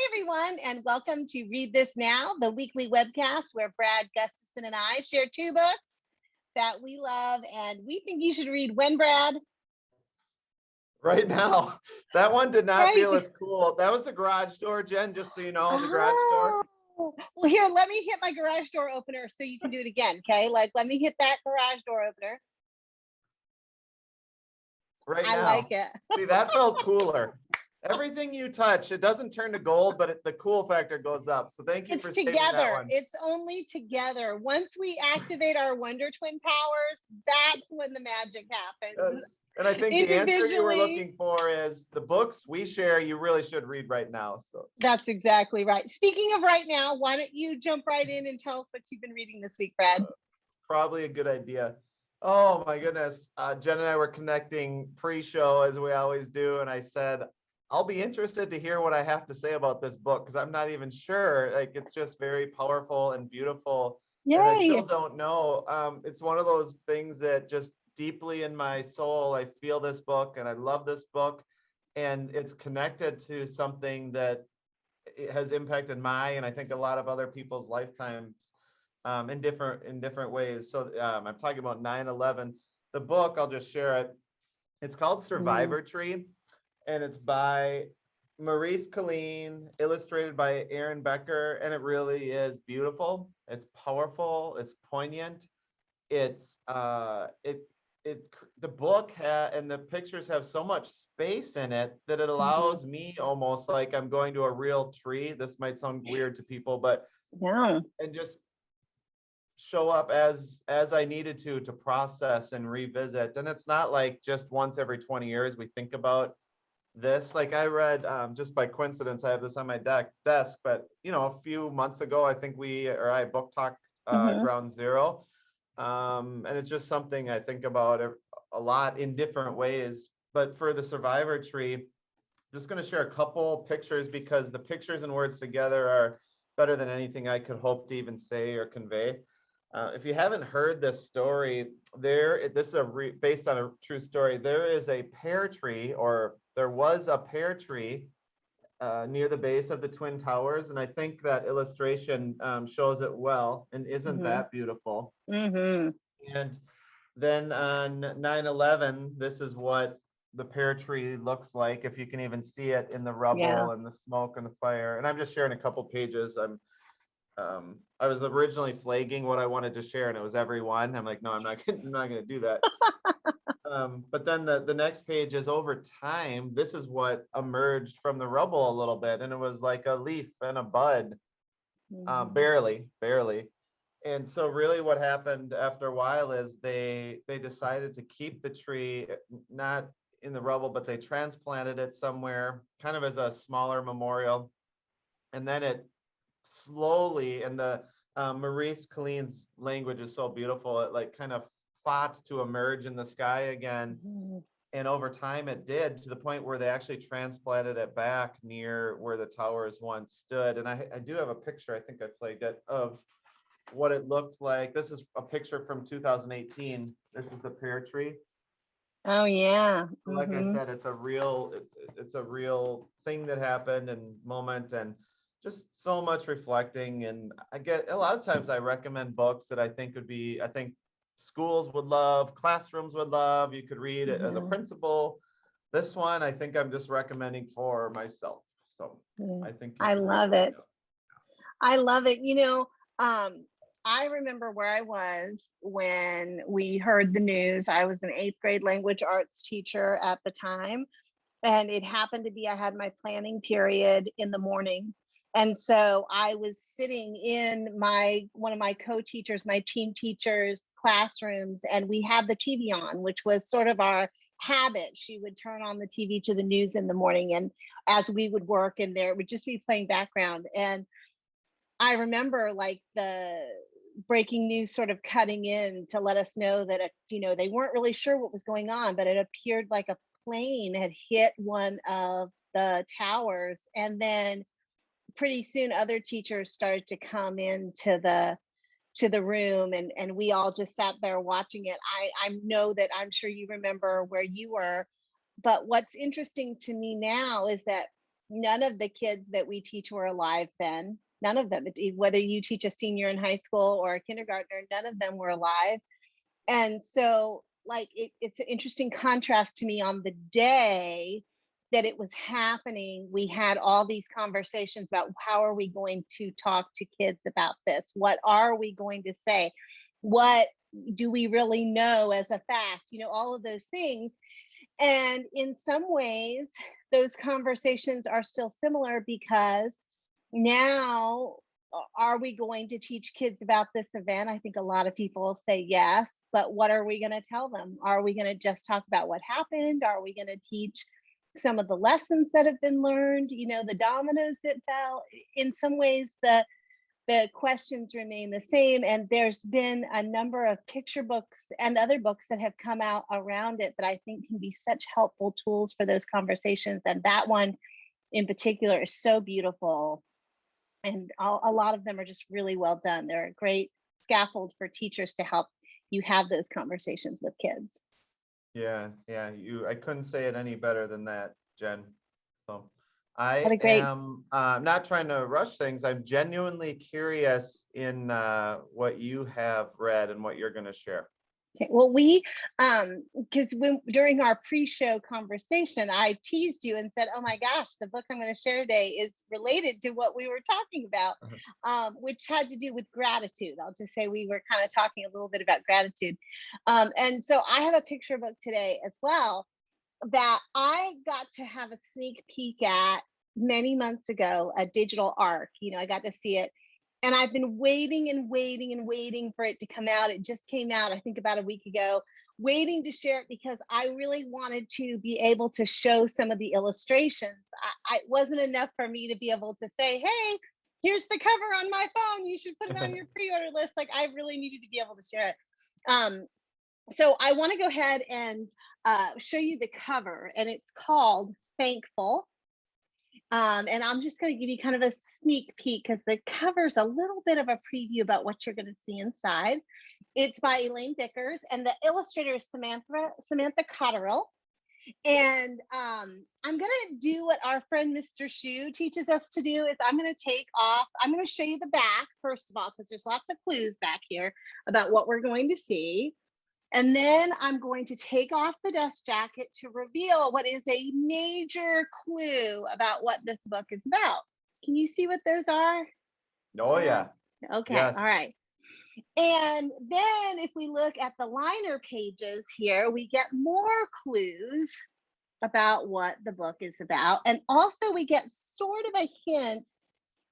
everyone, and welcome to Read This Now, the weekly webcast where Brad, Gustafson, and I share two books that we love and we think you should read. When, Brad? Right now. That one did not Right. feel as cool. That was the garage door, Jen, just so you know, the garage door. Well, here, let me hit my garage door opener so you can do it again, okay? Like, let me hit that garage door opener. Right now. I like it. See, that felt cooler. Everything you touch, it doesn't turn to gold, but the cool factor goes up. So thank you for saving that one. It's only together. Once we activate our Wonder Twin powers, that's when the magic happens. Yes. And I think the answer you were looking for is the books we share, you really should read right now. So that's exactly right. Speaking of right now, why don't you jump right in and tell us what you've been reading this week, Brad? Probably a good idea. Oh my goodness. Jen and I were connecting pre-show as we always do. And I said, I'll be interested to hear what I have to say about this book because I'm not even sure. Like, it's just very powerful and beautiful. Yay. And I still don't know. It's one of those things that just deeply in my soul, I feel this book and I love this book. And it's connected to something that has impacted my and I think a lot of other people's lifetimes in different ways. So I'm talking about 9/11. The book, I'll just share it. It's called Survivor Tree. And it's by Colleen, illustrated by Becker, and it really is beautiful. It's powerful. It's poignant. It's the book and the pictures have so much space in it that it allows me almost like I'm going to a real tree. This might sound weird to people, but yeah, and just show up as I needed to process and revisit. And it's not like just once every 20 years we think about this. Like I read, just by coincidence, I have this on my desk, but a few months ago, I think I book talked Ground Zero. And it's just something I think about a lot in different ways. But for the Survivor Tree, I'm just going to share a couple pictures because the pictures and words together are better than anything I could hope to even say or convey. If you haven't heard this story, this is based on a true story. There is a pear tree, or there was a pear tree near the base of the Twin Towers, and I think that illustration shows it well. And isn't that beautiful? And then on 9/11, this is what the pear tree looks like, if you can even see it in the rubble and the smoke and the fire. And I'm just sharing a couple pages. I was originally flagging what I wanted to share, and it was everyone. I'm like, no, I'm not going to do that. But then the next page is over time. This is what emerged from the rubble a little bit, and it was like a leaf and a bud, barely. And so really what happened after a while is they decided to keep the tree not in the rubble, but they transplanted it somewhere kind of as a smaller memorial. And then it slowly, and the Colleen's language is so beautiful, it like kind of fought to emerge in the sky again. And over time it did, to the point where they actually transplanted it back near where the towers once stood. And I do have a picture, I think I flagged it, of what it looked like. This is a picture from 2018. This is the pear tree. Oh yeah. Like I said, it's a real thing that happened and moment, and just so much reflecting. And I get a lot of times I recommend books that I think schools would love, classrooms would love. You could read it as a principal. This one, I think I'm just recommending for myself. So I think I love it. I love it. I remember where I was when we heard the news. I was an 8th grade language arts teacher at the time. And it happened to be, I had my planning period in the morning. And so I was sitting in one of my co-teachers, my team teachers' classrooms, and we had the TV on, which was sort of our habit. She would turn on the TV to the news in the morning, and as we would work, and there would just be playing background. And I remember like the breaking news sort of cutting in to let us know that, they weren't really sure what was going on, but it appeared like a plane had hit one of the towers. And then pretty soon other teachers started to come into the room, and we all just sat there watching it. I know that I'm sure you remember where you were, but what's interesting to me now is that None of the kids that we teach were alive then. None of them, whether you teach a senior in high school or a kindergartner, none of them were alive. And so like it's an interesting contrast to me. On the day that it was happening, we had all these conversations about how are we going to talk to kids about this? What are we going to say? What do we really know as a fact? All of those things. And in some ways, those conversations are still similar, because now, are we going to teach kids about this event? I think a lot of people say yes, but what are we going to tell them? Are we going to just talk about what happened? Are we going to teach some of the lessons that have been learned, the dominoes that fell? In some ways, the questions remain the same. And there's been a number of picture books and other books that have come out around it that I think can be such helpful tools for those conversations. And that one in particular is so beautiful. And a lot of them are just really well done. They're a great scaffold for teachers to help you have those conversations with kids. Yeah, I couldn't say it any better than that, Jen. So I am not trying to rush things. I'm genuinely curious in what you have read and what you're going to share. Okay. Well, because during our pre-show conversation, I teased you and said, "Oh my gosh, the book I'm going to share today is related to what we were talking about," which had to do with gratitude. I'll just say we were kind of talking a little bit about gratitude, and so I have a picture book today as well that I got to have a sneak peek at many months ago, a digital arc. I got to see it. And I've been waiting and waiting and waiting for it to come out. It just came out, I think, about a week ago, waiting to share it because I really wanted to be able to show some of the illustrations. It wasn't enough for me to be able to say, "Hey, here's the cover on my phone. You should put it on your pre-order list." Like, I really needed to be able to share it. So I want to go ahead and show you the cover, and it's called Thankful. And I'm just going to give you kind of a sneak peek because the cover's a little bit of a preview about what you're going to see inside. It's by Elaine Vickers, and the illustrator is Samantha Cotterill. And I'm going to do what our friend Mr. Shu teaches us to do. Is I'm going to show you the back, first of all, because there's lots of clues back here about what we're going to see. And then I'm going to take off the dust jacket to reveal what is a major clue about what this book is about. Can you see what those are? Oh, yeah. Okay. Yes. All right. And then if we look at the liner pages here, we get more clues about what the book is about. And also we get sort of a hint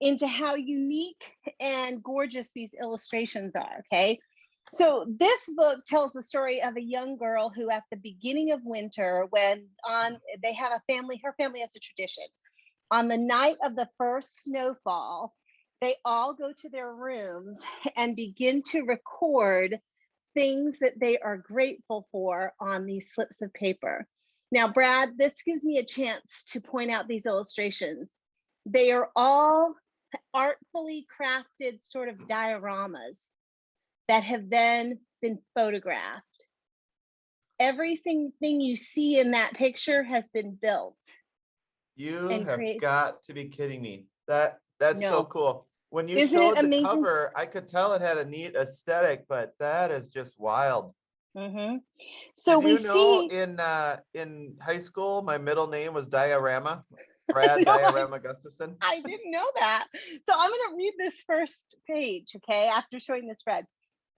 into how unique and gorgeous these illustrations are. Okay. So this book tells the story of a young girl who, at the beginning of winter, they have a family, her family has a tradition. On the night of the first snowfall, they all go to their rooms and begin to record things that they are grateful for on these slips of paper. Now, Brad, this gives me a chance to point out these illustrations. They are all artfully crafted sort of dioramas that have then been photographed. Everything you see in that picture has been built. You have got to be kidding me. That's so cool. When you Isn't showed it the amazing? cover, I could tell it had a neat aesthetic, but that is just wild. Mm-hmm. So Did you know in high school, my middle name was Diorama? Brad Diorama Gustafson. I didn't know that. So I'm going to read this first page, okay, after showing this spread.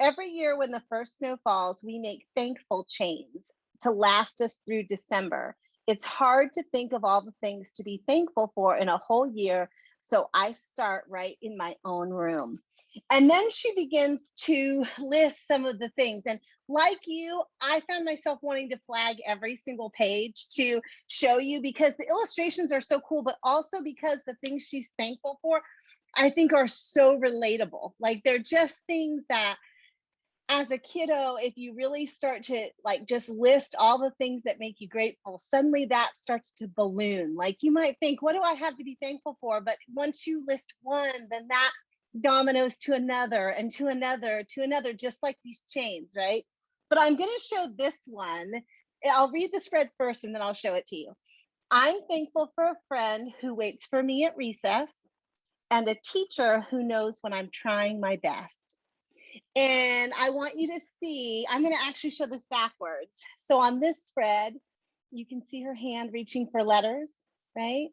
Every year when the first snow falls, we make thankful chains to last us through December. It's hard to think of all the things to be thankful for in a whole year, so I start right in my own room. And then she begins to list some of the things. And like you, I found myself wanting to flag every single page to show you because the illustrations are so cool, but also because the things she's thankful for, I think are so relatable. Like they're just things that as a kiddo, if you really start to like just list all the things that make you grateful, suddenly that starts to balloon. Like you might think, what do I have to be thankful for? But once you list one, then that dominoes to another and to another, to another, just like these chains, right? But I'm going to show this one. I'll read the spread first and then I'll show it to you. I'm thankful for a friend who waits for me at recess and a teacher who knows when I'm trying my best. And I want you to see, I'm going to actually show this backwards. So on this spread, you can see her hand reaching for letters, right?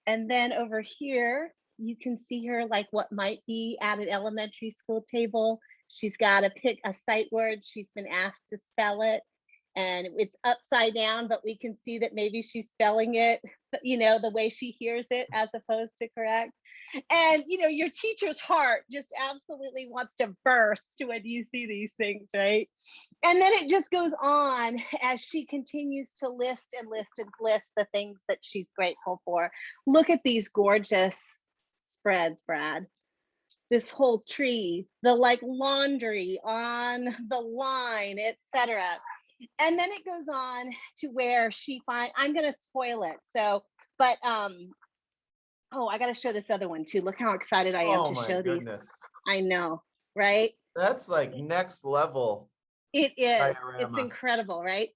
And then over here, you can see her like what might be at an elementary school table. She's got to pick a sight word. She's been asked to spell it. And it's upside down, but we can see that maybe she's spelling it, the way she hears it as opposed to correct. And, your teacher's heart just absolutely wants to burst when you see these things, right? And then it just goes on as she continues to list and list and list the things that she's grateful for. Look at these gorgeous spreads, Brad. This whole tree, the like laundry on the line, etc. And then it goes on to where I'm going to spoil it. So, but, oh, I got to show this other one too. Look how excited I am Oh to my show goodness. these. I know, right? That's like next level It is. It's diorama. incredible, right?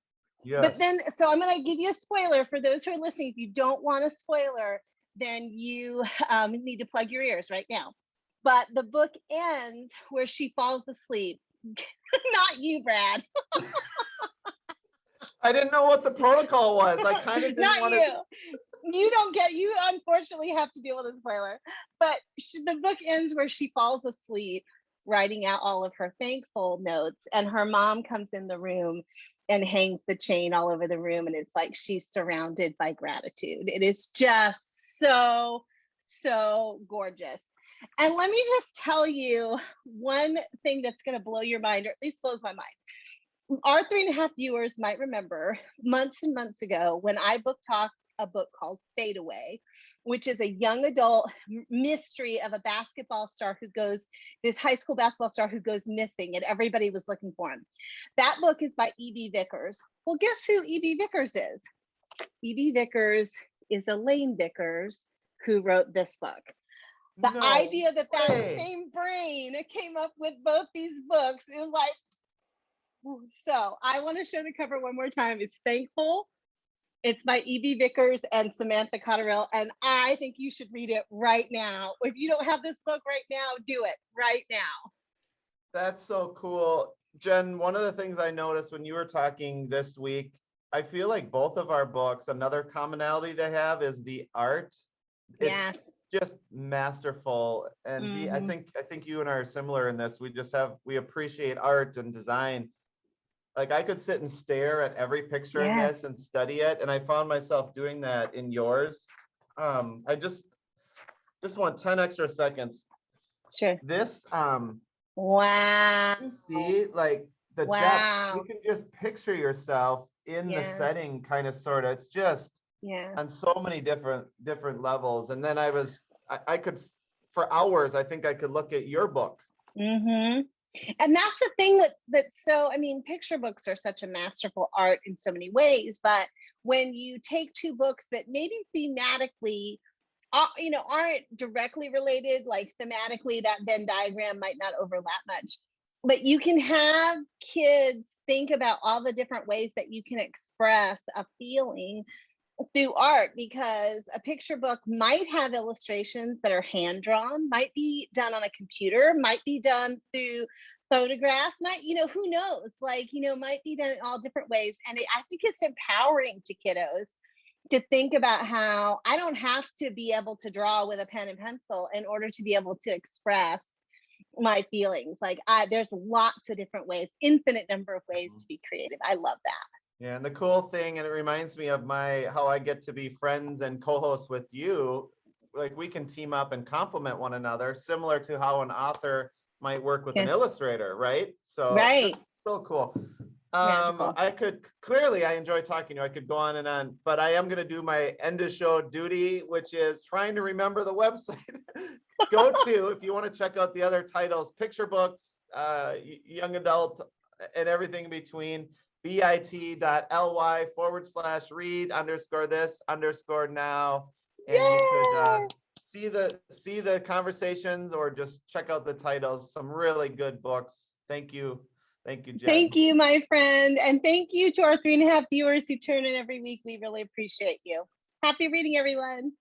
Yes. But then, so I'm going to give you a spoiler for those who are listening. If you don't want a spoiler, then you need to plug your ears right now. But the book ends where she falls asleep. Not you, Brad. I didn't know what the protocol was. I kind of didn't Not want you. to. You unfortunately have to deal with a spoiler. But the book ends where she falls asleep, writing out all of her thankful notes. And her mom comes in the room and hangs the chain all over the room. And it's like she's surrounded by gratitude. It is just so, so gorgeous. And let me just tell you one thing that's going to blow your mind, or at least blows my mind. Our 3.5 viewers might remember months and months ago when I book talked a book called Fade Away, which is a young adult mystery of a basketball star this high school basketball star who goes missing, and everybody was looking for him. That book is by E.B. Vickers. Well, guess who E.B. Vickers is? E.B. Vickers is Elaine Vickers, who wrote this book. The idea that same brain came up with both these books is like, so I want to show the cover one more time. It's Thankful. It's by E.B. Vickers and Samantha Cotterill, and I think you should read it right now. If you don't have this book right now, do it right now. That's so cool. Jenn, one of the things I noticed when you were talking this week, I feel like both of our books, another commonality they have is the art. It's just masterful. And I think you and I are similar in this. We appreciate art and design. Like I could sit and stare at every picture in this and study it. And I found myself doing that in yours. I just want 10 extra seconds. Sure. This, wow. You see like the depth, you can just picture yourself in the setting kind of, sort of, it's just on so many different levels. And then I could, for hours, I think I could look at your book. And that's the thing that's so, I mean, picture books are such a masterful art in so many ways, but when you take two books that maybe thematically, aren't directly related, like thematically that Venn diagram might not overlap much, but you can have kids think about all the different ways that you can express a feeling through art, because a picture book might have illustrations that are hand drawn, might be done on a computer, might be done through photographs, who knows, might be done in all different ways. And I think it's empowering to kiddos to think about how I don't have to be able to draw with a pen and pencil in order to be able to express my feelings. There's lots of different ways, infinite number of ways to be creative. I love that. Yeah, and the cool thing, and it reminds me of how I get to be friends and co-hosts with you, like we can team up and complement one another, similar to how an author might work with an illustrator, right? So so cool. I enjoy talking to you. I could go on and on, but I am going to do my end of show duty, which is trying to remember the website. Go to, if you want to check out the other titles, picture books, young adult, and everything in between. bit.ly/read_this_now, and you could see the conversations or just check out the titles. Some really good books. Thank you Thank you, Jenn. Thank you, my friend. And thank you to our 3.5 viewers who tune in every week. We really appreciate you. Happy reading, everyone.